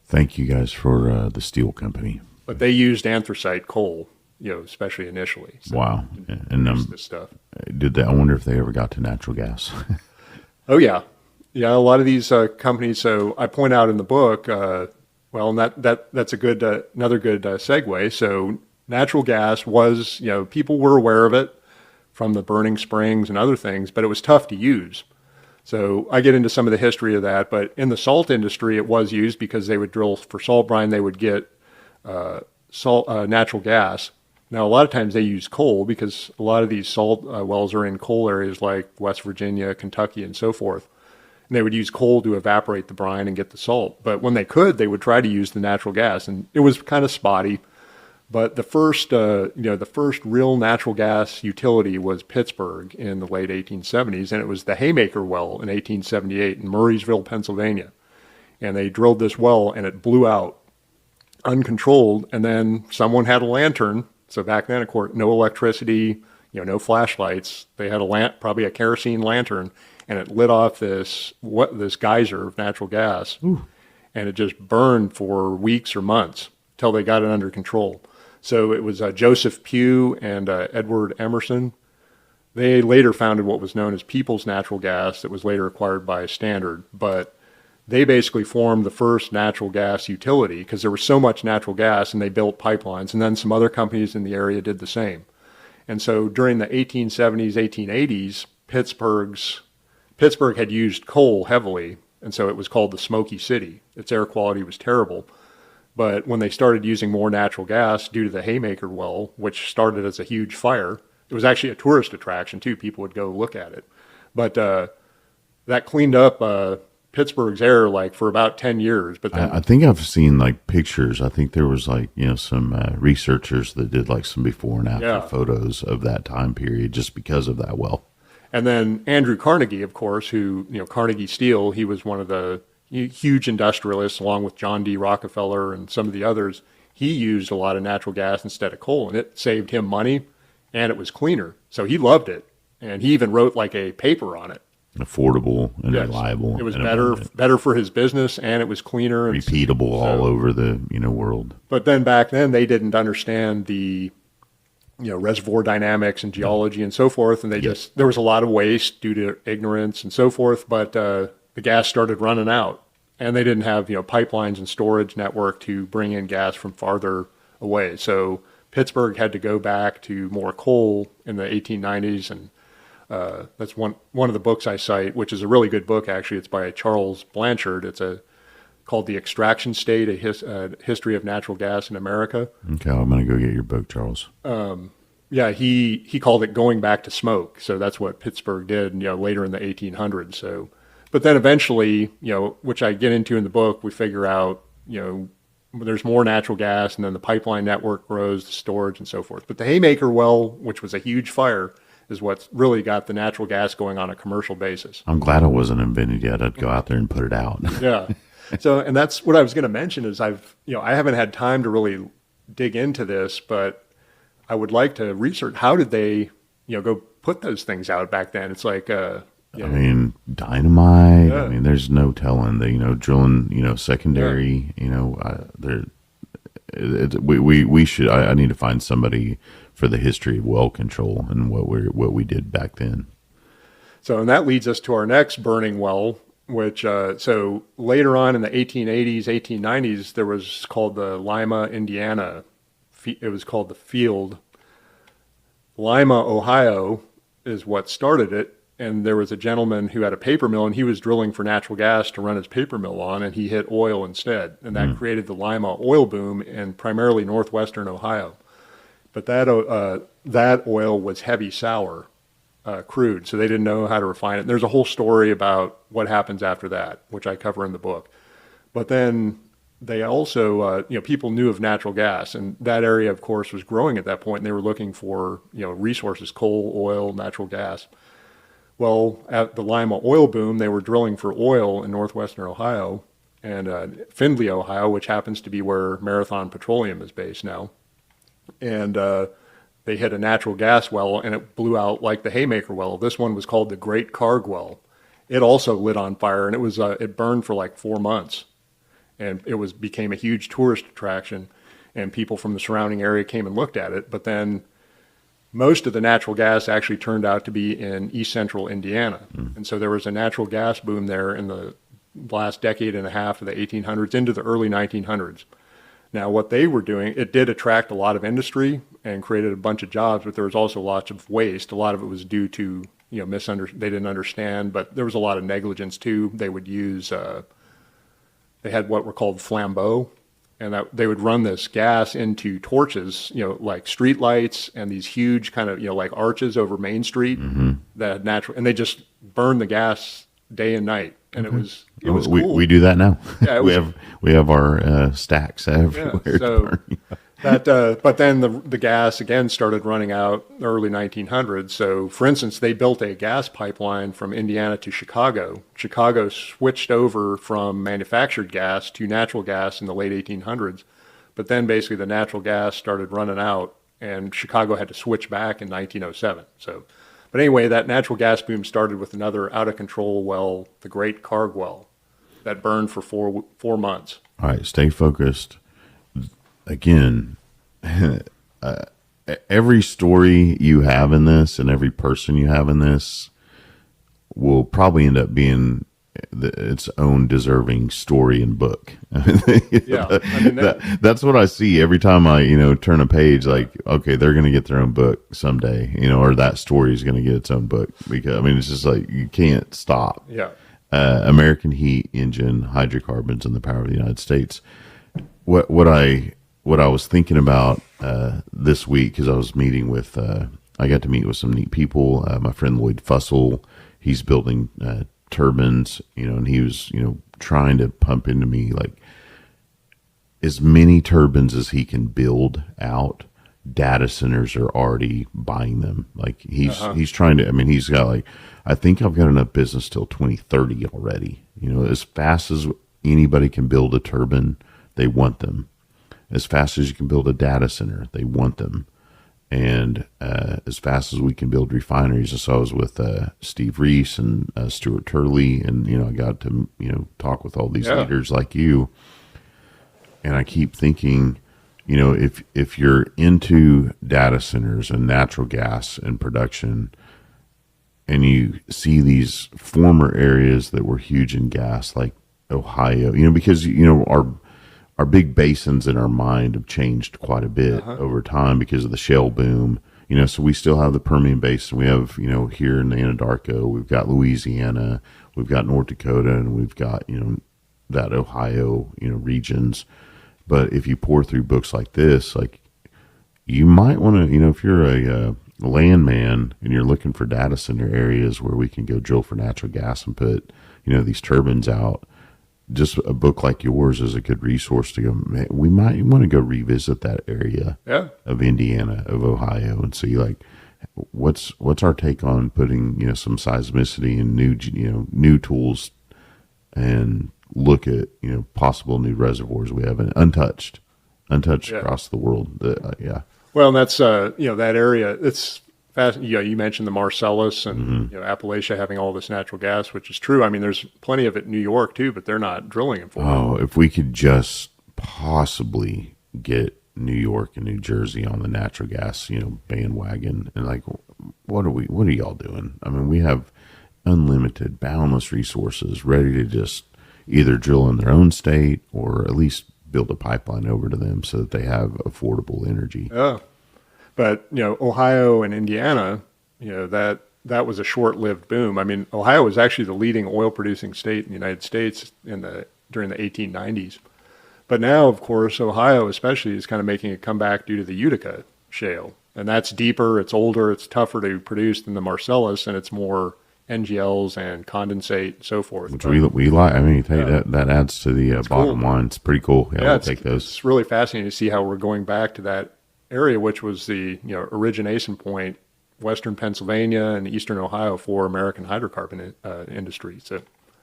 Thank you guys for the steel company. But they used anthracite coal, especially initially. So wow. And this stuff. I wonder if they ever got to natural gas. Oh, yeah. Yeah, a lot of these companies. So I point out in the book, Well, and that's a good another good segue. So natural gas was, people were aware of it from the burning springs and other things, but it was tough to use. So I get into some of the history of that, but in the salt industry, it was used because they would drill for salt brine. They would get natural gas. Now, a lot of times they use coal because a lot of these salt wells are in coal areas like West Virginia, Kentucky, and so forth. And they would use coal to evaporate the brine and get the salt. But when they could, they would try to use the natural gas, and it was kind of spotty. But the first real natural gas utility was Pittsburgh in the late 1870s, and it was the Haymaker well in 1878 in Murraysville, Pennsylvania. And they drilled this well, and it blew out uncontrolled, and then someone had a lantern. So back then, of course, no electricity, no flashlights. They had probably a kerosene lantern, and it lit off this geyser of natural gas. Ooh. And it just burned for weeks or months till they got it under control. So it was Joseph Pugh and Edward Emerson. They later founded what was known as People's Natural Gas that was later acquired by Standard. But they basically formed the first natural gas utility because there was so much natural gas, and they built pipelines. And then some other companies in the area did the same. And so during the 1870s, 1880s, Pittsburgh had used coal heavily, and so it was called the Smoky City. Its air quality was terrible. But when they started using more natural gas due to the Haymaker well, which started as a huge fire, it was actually a tourist attraction too. People would go look at it. But that cleaned up Pittsburgh's air for about 10 years. But then, I think I've seen pictures. I think there was some researchers that did some before and after photos of that time period just because of that well. And then Andrew Carnegie, of course, who, Carnegie Steel, he was one of the huge industrialists along with John D. Rockefeller and some of the others. He used a lot of natural gas instead of coal, and it saved him money, and it was cleaner. So he loved it, and he even wrote a paper on it. Affordable and reliable. It was better for his business, and it was cleaner. Repeatable all over the world. But then back then, they didn't understand the reservoir dynamics and geology and so forth, and there was a lot of waste due to ignorance and so forth, but the gas started running out, and they didn't have pipelines and storage network to bring in gas from farther away. So Pittsburgh had to go back to more coal in the 1890s, and that's one of the books I cite, which is a really good book, actually. It's by Charles Blanchard. It's called The Extraction State, a History of Natural Gas in America. Okay, I'm going to go get your book, Charles. He called it Going Back to Smoke. So that's what Pittsburgh did, later in the 1800s. So, but then eventually, which I get into in the book, we figure out, there's more natural gas, and then the pipeline network grows, the storage and so forth. But the Haymaker well, which was a huge fire, is what's really got the natural gas going on a commercial basis. I'm glad it wasn't invented yet. I'd go out there and put it out. Yeah. So, and that's what I was going to mention is I haven't had time to really dig into this, but I would like to research how did they, go put those things out back then. It's dynamite. Yeah. There's no telling. Drilling, secondary. We should. I need to find somebody for the history of well control and what we did back then. So, and that leads us to our next burning well, which so later on in the 1880s, 1890s, there was called the Lima, Indiana. It was called the field. Lima, Ohio is what started it. And there was a gentleman who had a paper mill, and he was drilling for natural gas to run his paper mill on, and he hit oil instead. And that created the Lima oil boom in primarily northwestern Ohio. But that oil was heavy sour crude, so they didn't know how to refine it. And there's a whole story about what happens after that, which I cover in the book. But then they also, people knew of natural gas, and that area, of course, was growing at that point, and they were looking for, resources, coal, oil, natural gas. Well, at the Lima oil boom, they were drilling for oil in northwestern Ohio and Findlay, Ohio, which happens to be where Marathon Petroleum is based now. And they hit a natural gas well, and it blew out like the Haymaker well. This one was called the Great Karg well. It also lit on fire, and it burned for 4 months. And it became a huge tourist attraction, and people from the surrounding area came and looked at it. But then most of the natural gas actually turned out to be in east central Indiana. And so there was a natural gas boom there in the last decade and a half of the 1800s into the early 1900s. Now, what they were doing, it did attract a lot of industry and created a bunch of jobs, but there was also lots of waste. A lot of it was due to, they didn't understand, but there was a lot of negligence too. They would use, they had what were called flambeaux, and that they would run this gas into torches, like street lights and these huge kind of, like arches over Main Street that had natural, and they just burned the gas day and night. And it was cool. We do that now. Yeah, we have our stacks everywhere. Yeah, so but then the gas again started running out early 1900s. So, for instance, they built a gas pipeline from Indiana to Chicago. Chicago switched over from manufactured gas to natural gas in the late 1800s. But then basically the natural gas started running out, and Chicago had to switch back in 1907. So. But anyway, that natural gas boom started with another out-of-control well, the Great Karg Well, that burned for 4 months. All right, stay focused. Again, every story you have in this and every person you have in this will probably end up being its own deserving story and book. That's what I see every time I turn a page. Like, okay, they're going to get their own book someday, or that story is going to get its own book, because it's just like you can't stop. American heat engine, hydrocarbons, and the power of the United States. What I was thinking about this week, because I was meeting with I got to meet with some neat people. My friend Lloyd Fussell, he's building turbines, and he was, trying to pump into me like as many turbines as he can build out. Data centers are already buying them. Like he's trying to, he's got like, I think I've got enough business till 2030 already. As fast as anybody can build a turbine, they want them. As fast as you can build a data center, they want them. And as fast as we can build refineries. So I was with Steve Reese and Stuart Turley, and I got to talk with all these leaders like you. And I keep thinking, if you're into data centers and natural gas and production, and you see these former areas that were huge in gas, like Ohio, because our big basins in our mind have changed quite a bit over time because of the shale boom. So we still have the Permian Basin. We have, here in the Anadarko, we've got Louisiana, we've got North Dakota, and we've got, that Ohio, regions. But if you pour through books like this, like you might want to, if you're a landman and you're looking for data center areas where we can go drill for natural gas and put, these turbines out, just a book like yours is a good resource to go, man, we might want to go revisit that area of Indiana, of Ohio, and see like what's our take on putting, some seismicity and new tools, and look at, possible new reservoirs we have untouched across the world. Well, and that's, that area, it's fast. You mentioned the Marcellus and Appalachia having all this natural gas, which is true. There's plenty of it in New York too, but they're not drilling it for it. Oh, if we could just possibly get New York and New Jersey on the natural gas, bandwagon, and like, what are y'all doing? We have unlimited, boundless resources ready to just either drill in their own state or at least build a pipeline over to them so that they have affordable energy. Yeah. But, Ohio and Indiana, that was a short-lived boom. Ohio was actually the leading oil-producing state in the United States during the 1890s. But now, of course, Ohio especially is kind of making a comeback due to the Utica shale. And that's deeper, it's older, it's tougher to produce than the Marcellus, and it's more NGLs and condensate and so forth. Which we like. That adds to the bottom line. It's pretty cool. Yeah, we'll take those. It's really fascinating to see how we're going back to that area, which was the origination point, western Pennsylvania and eastern Ohio for American hydrocarbon industry. So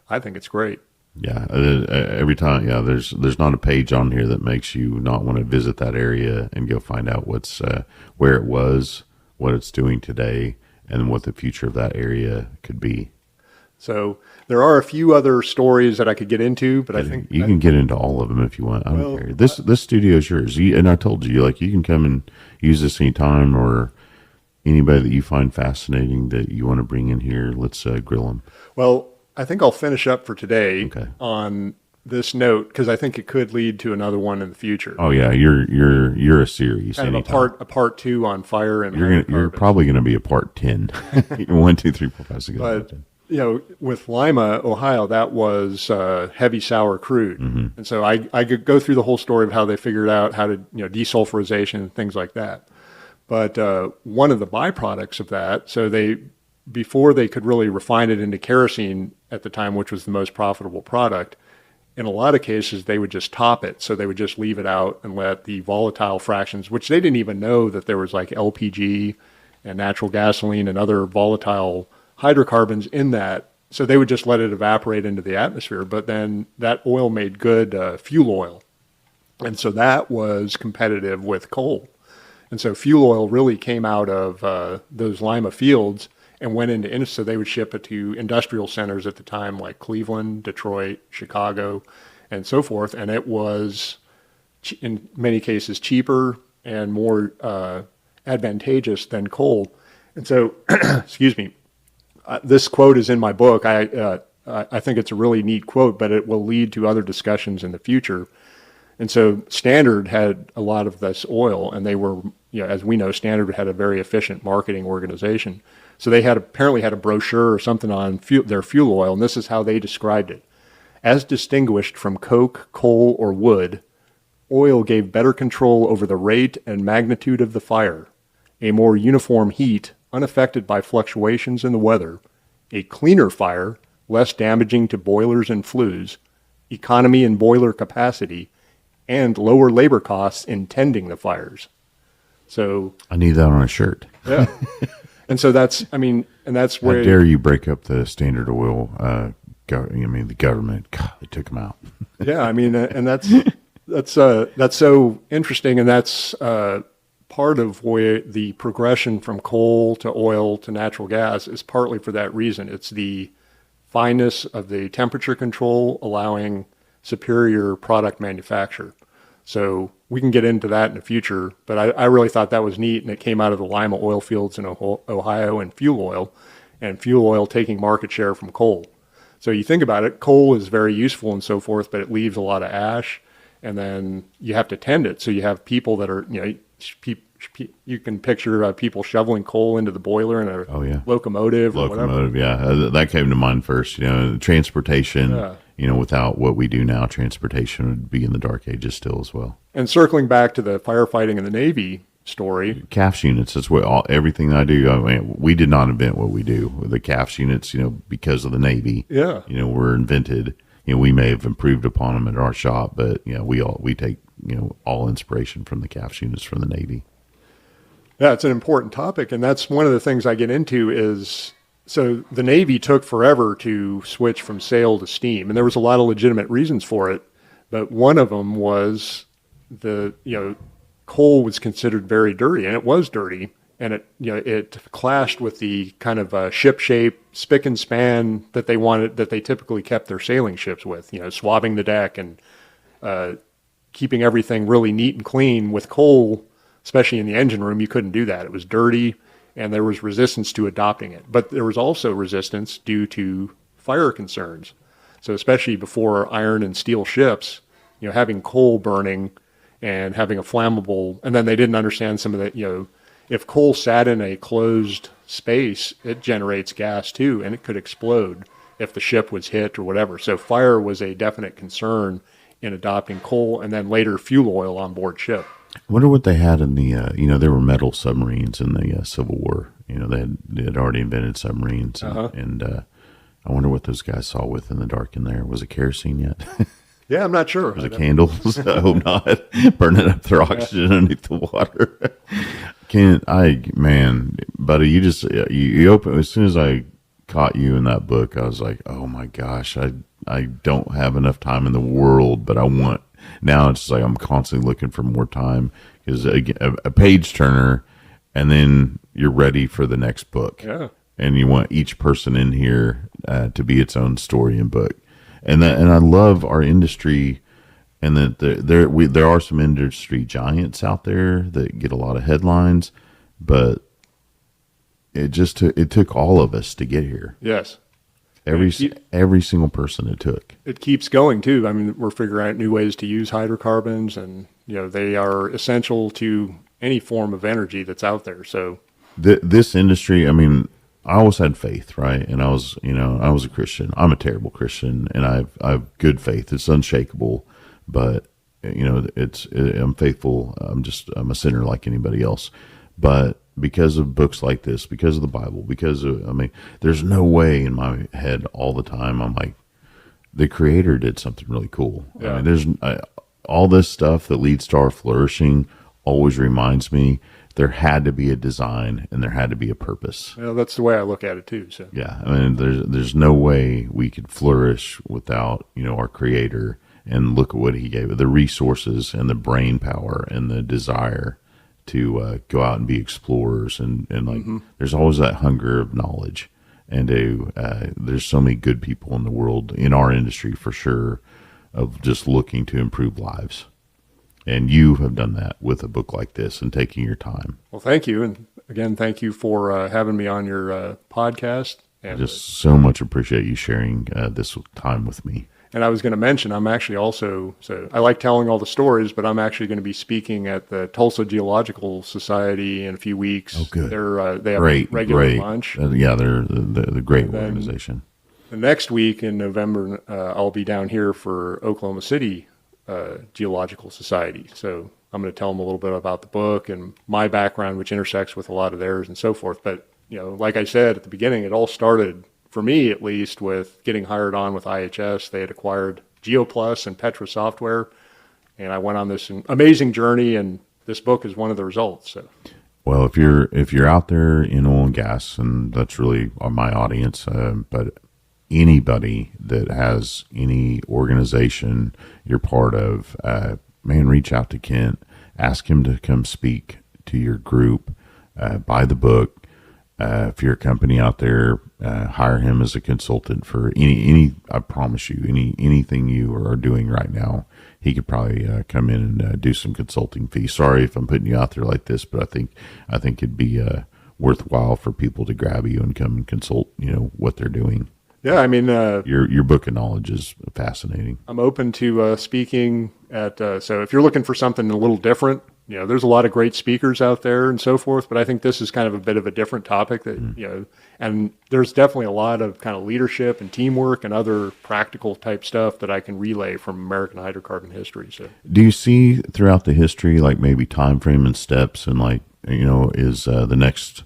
I think it's great. Yeah, every time, there's not a page on here that makes you not want to visit that area and go find out what's where it was, what it's doing today, and what the future of that area could be. So there are a few other stories that I could get into, but I think you can get into all of them if you want. I don't care. This studio is yours, and I told you, like, you can come and use this anytime, or anybody that you find fascinating that you want to bring in here. Let's grill them. Well, I think I'll finish up for today Okay. on this note because I think it could lead to another one in the future. Oh yeah, you're a series. Kind of anytime. a part two on fire and You're hydrocarbons. probably gonna be a part 10. 1, 2, 3, 4, 5, 6, 7, 8, But 10. with Lima, Ohio, that was heavy sour crude, Mm-hmm. and so I could go through the whole story of how they figured out how to desulfurization and things like that. But one of the byproducts of that, so before they could really refine it into kerosene at the time, which was the most profitable product, in a lot of cases they would just top it. So they would just leave it out and let the volatile fractions, which they didn't even know that there was like LPG and natural gasoline and other volatile hydrocarbons in that. So they would just let it evaporate into the atmosphere. But then that oil made good fuel oil. And so that was competitive with coal. And so fuel oil really came out of those Lima fields and went into, so they would ship it to industrial centers at the time, like Cleveland, Detroit, Chicago, and so forth. And it was, in many cases, cheaper and more advantageous than coal. And so, excuse me, this quote is in my book. I think it's a really neat quote, but it will lead to other discussions in the future. And so Standard had a lot of this oil, and they were, as we know, Standard had a very efficient marketing organization. So they apparently had a brochure or something on their fuel oil, and this is how they described it. As distinguished from coke, coal, or wood, oil gave better control over the rate and magnitude of the fire, a more uniform heat, unaffected by fluctuations in the weather, a cleaner fire, less damaging to boilers and flues, economy in boiler capacity, and lower labor costs in tending the fires. So I need that on a shirt. yeah. And so that's How where dare you break up the Standard Oil? The government. God, they took them out. yeah, and that's so interesting, and that's part of where the progression from coal to oil to natural gas is partly for that reason. It's the fineness of the temperature control allowing superior product manufacture. So we can get into that in the future, but I really thought that was neat, and it came out of the Lima oil fields in Ohio and fuel oil taking market share from coal. So you think about it, coal is very useful and so forth, but it leaves a lot of ash, and then you have to tend it. So you have people that are, you can picture people shoveling coal into the boiler in a locomotive or whatever. Locomotive, yeah. That came to mind first. Transportation. Yeah. Without what we do now, transportation would be in the dark ages still as well. And circling back to the firefighting in the Navy story, CAFS units. That's what everything I do. We did not invent what we do. The CAFS units, because of the Navy. Yeah. Were invented. We may have improved upon them at our shop, but we take all inspiration from the CAFS units from the Navy. Yeah, it's an important topic, and that's one of the things I get into is, so the Navy took forever to switch from sail to steam, and there was a lot of legitimate reasons for it, but one of them was coal was considered very dirty, and it was dirty, and it clashed with the kind of ship shape, spick and span that they typically kept their sailing ships with, swabbing the deck and keeping everything really neat and clean. With coal, especially in the engine room, you couldn't do that. It was dirty, and there was resistance to adopting it. But there was also resistance due to fire concerns. So especially before iron and steel ships, having coal burning and having a flammable, and then they didn't understand some of the, if coal sat in a closed space, it generates gas too, and it could explode if the ship was hit or whatever. So fire was a definite concern in adopting coal, and then later fuel oil on board ship. I wonder what they had in the, there were metal submarines in the Civil War. They had already invented submarines, and I wonder what those guys saw with in the dark in there. Was it kerosene yet? Yeah, I'm not sure. Was it candles? I hope not. Burning up their oxygen underneath the water. Buddy, you open, as soon as I caught you in that book, I was like, oh my gosh, I don't have enough time in the world, but I want. Now it's like I'm constantly looking for more time, because a page turner, and then you're ready for the next book. Yeah. And you want each person in here to be its own story and book. And I love our industry, and that there are some industry giants out there that get a lot of headlines, but it took all of us to get here. Yes. Every single person it took. It keeps going too. I mean, we're figuring out new ways to use hydrocarbons, and they are essential to any form of energy that's out there. So This industry, I mean, I always had faith, right? And I was a Christian. I'm a terrible Christian, and I've good faith. It's unshakable, but I'm faithful. I'm a sinner like anybody else. But because of books like this, because of the Bible, there's no way in my head all the time I'm like, the Creator did something really cool. Yeah. I mean, there's all this stuff that leads to our flourishing always reminds me there had to be a design and there had to be a purpose. Well, that's the way I look at it too. So yeah, I mean, there's no way we could flourish without our Creator. And look at what He gave it: the resources and the brain power and the desire to go out and be explorers. And there's always that hunger of knowledge. And there's so many good people in the world, in our industry for sure, of just looking to improve lives. And you have done that with a book like this and taking your time. Well, thank you. And again, thank you for having me on your podcast. And I just so much appreciate you sharing this time with me. And I was going to mention, I'm actually also, so I like telling all the stories, but I'm actually going to be speaking at the Tulsa Geological Society in a few weeks. Oh, good. They have a regular lunch. Yeah, they're the great organization. The next week in November, I'll be down here for Oklahoma City Geological Society. So I'm going to tell them a little bit about the book and my background, which intersects with a lot of theirs and so forth. But, like I said at the beginning, it all started, for me at least, with getting hired on with IHS. They had acquired GeoPlus and Petra Software, and I went on this amazing journey, and this book is one of the results. So, well, if you're out there in oil and gas, and that's really my audience, but anybody that has any organization you're part of, reach out to Kent, ask him to come speak to your group, buy the book. If you're a company out there, hire him as a consultant for any. I promise you, anything you are doing right now, he could probably come in and do some consulting fees. Sorry if I'm putting you out there like this, but I think it'd be worthwhile for people to grab you and come and consult. What they're doing. Yeah, I mean, your book of knowledge is fascinating. I'm open to speaking at. So if you're looking for something a little different. There's a lot of great speakers out there and so forth, but I think this is kind of a bit of a different topic that, and there's definitely a lot of kind of leadership and teamwork and other practical type stuff that I can relay from American hydrocarbon history. So do you see throughout the history, like maybe time frame and steps and is the next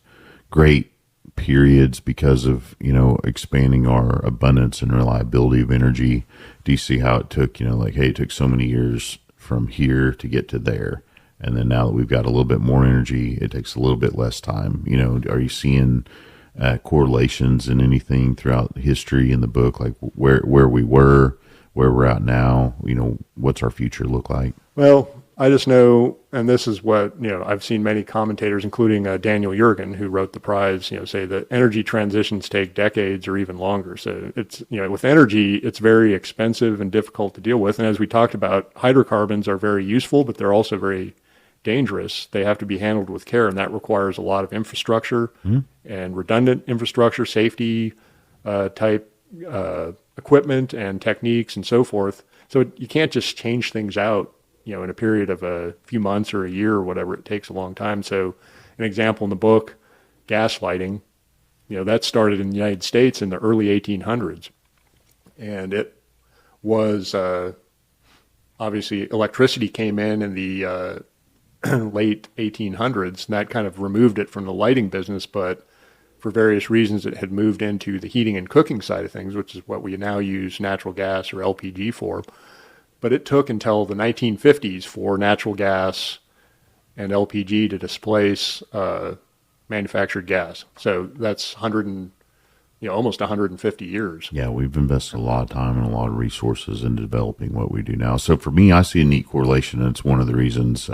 great periods because of, expanding our abundance and reliability of energy? Do you see how it took, hey, it took so many years from here to get to there? And then now that we've got a little bit more energy, it takes a little bit less time. Are you seeing correlations in anything throughout history in the book, like where we were, where we're at now? What's our future look like? Well, I just know, and this is what, I've seen many commentators, including Daniel Yergin, who wrote the prize, say that energy transitions take decades or even longer. So it's, with energy, it's very expensive and difficult to deal with. And as we talked about, hydrocarbons are very useful, but they're also very dangerous. They have to be handled with care, and that requires a lot of infrastructure and redundant infrastructure, safety type equipment and techniques and so forth. So you can't just change things out, in a period of a few months or a year or whatever. It takes a long time. So an example in the book, gas lighting, that started in the United States in the early 1800s. And it was, obviously electricity came in the late 1800s, and that kind of removed it from the lighting business, but for various reasons it had moved into the heating and cooking side of things, which is what we now use natural gas or LPG for. But it took until the 1950s for natural gas and LPG to displace manufactured gas. So that's almost 150 years. Yeah, we've invested a lot of time and a lot of resources in developing what we do now. So for me, I see a neat correlation, and it's one of the reasons,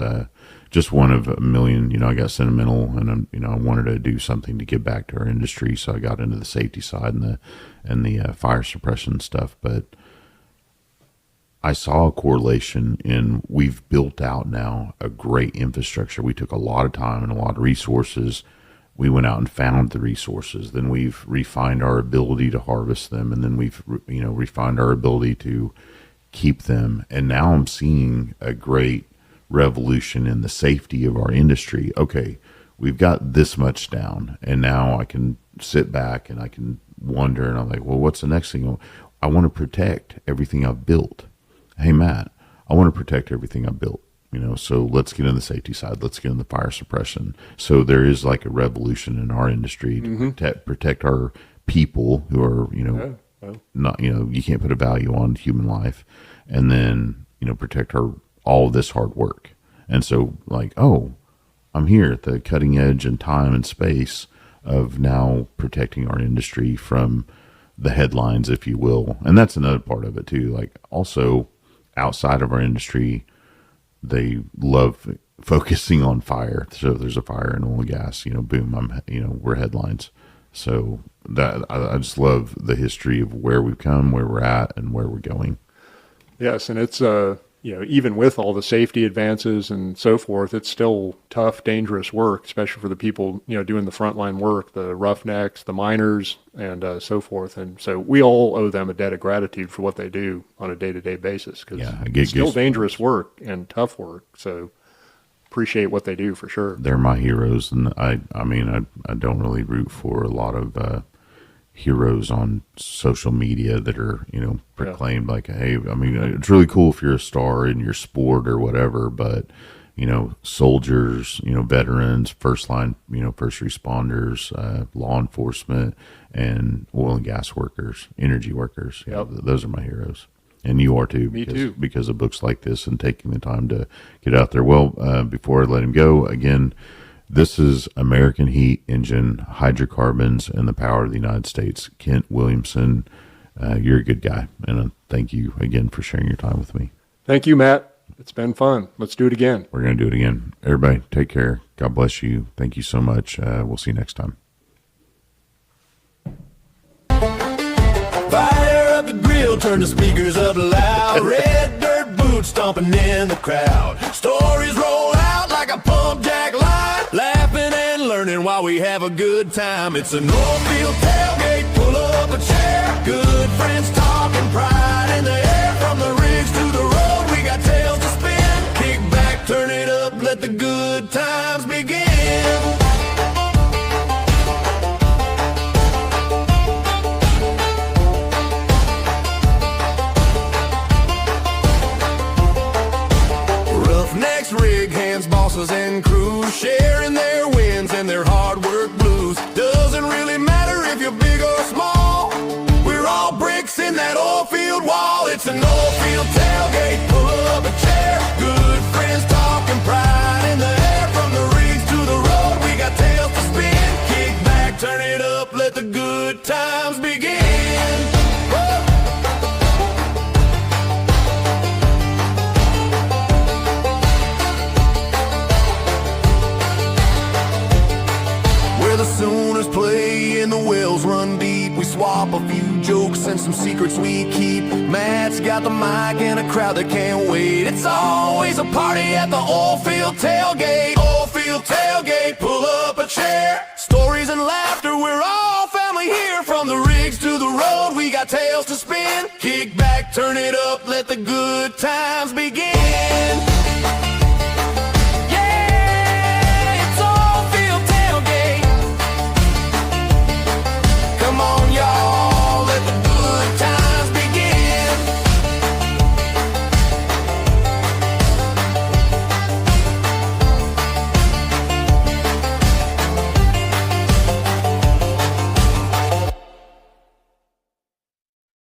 just one of a million. I got sentimental, and I wanted to do something to give back to our industry. So I got into the safety side and the fire suppression stuff. But I saw a correlation in we've built out now a great infrastructure. We took a lot of time and a lot of resources we went out and found the resources. Then we've refined our ability to harvest them, and then we've refined our ability to keep them. And now I'm seeing a great revolution in the safety of our industry. Okay, we've got this much down, and now I can sit back and I can wonder, and I'm like, well, what's the next thing? I want to protect everything I've built. Hey, Matt, I want to protect everything I've built. So let's get in the safety side. Let's get in the fire suppression. So there is like a revolution in our industry to protect our people who are, not, you can't put a value on human life, and then, protect all of this hard work. And so like, oh, I'm here at the cutting edge in time and space of now protecting our industry from the headlines, if you will. And that's another part of it too. Like also outside of our industry, they love focusing on fire. So if there's a fire in oil and gas, boom, we're headlines. So that I just love the history of where we've come, where we're at, and where we're going. Yes, and it's even with all the safety advances and so forth, it's still tough, dangerous work, especially for the people doing the frontline work, the roughnecks, the miners, and so forth. And so we all owe them a debt of gratitude for what they do on a day-to-day basis, because it's still dangerous work and tough work. So appreciate what they do for sure. They're my heroes, and I don't really root for a lot of heroes on social media that are proclaimed like, hey, it's really cool if you're a star in your sport or whatever, but soldiers, veterans, first line, first responders, law enforcement, and oil and gas workers, energy workers, those are my heroes. And you are too. Me too. Because of books like this and taking the time to get out there. Well, before I let him go, again, this is American Heat Engine, Hydrocarbons, and the Power of the United States. Kent Williamson, you're a good guy, and thank you again for sharing your time with me. Thank you, Matt. It's been fun. Let's do it again. We're going to do it again. Everybody, take care. God bless you. Thank you so much. We'll see you next time. Fire up the grill, turn the speakers up loud. Red dirt boots stomping in the crowd. Stories roll out like a pump jack line. Laughing and learning while we have a good time. It's a Northfield tailgate, pull up a chair. Good friends talking, pride in the air. From the rigs to the road, we got tales to spin. Kick back, turn it up, let the good times begin. Rig hands, bosses, and crews sharing their wins and their hard work blues. Doesn't really matter if you're big or small. We're all bricks in that oil field wall. It's an oil field tailgate. Pull up a chair. Good friends talking, pride in the air. From the rigs to the road, we got tales to spin. Kick back, turn it up, let the good times begin. The Sooners play and the wells run deep. We swap a few jokes and some secrets we keep. Matt's got the mic and a crowd that can't wait. It's always a party at the oil field tailgate. Oil field tailgate, pull up a chair. Stories and laughter, we're all family here. From the rigs to the road, we got tales to spin. Kick back, turn it up, let the good times begin.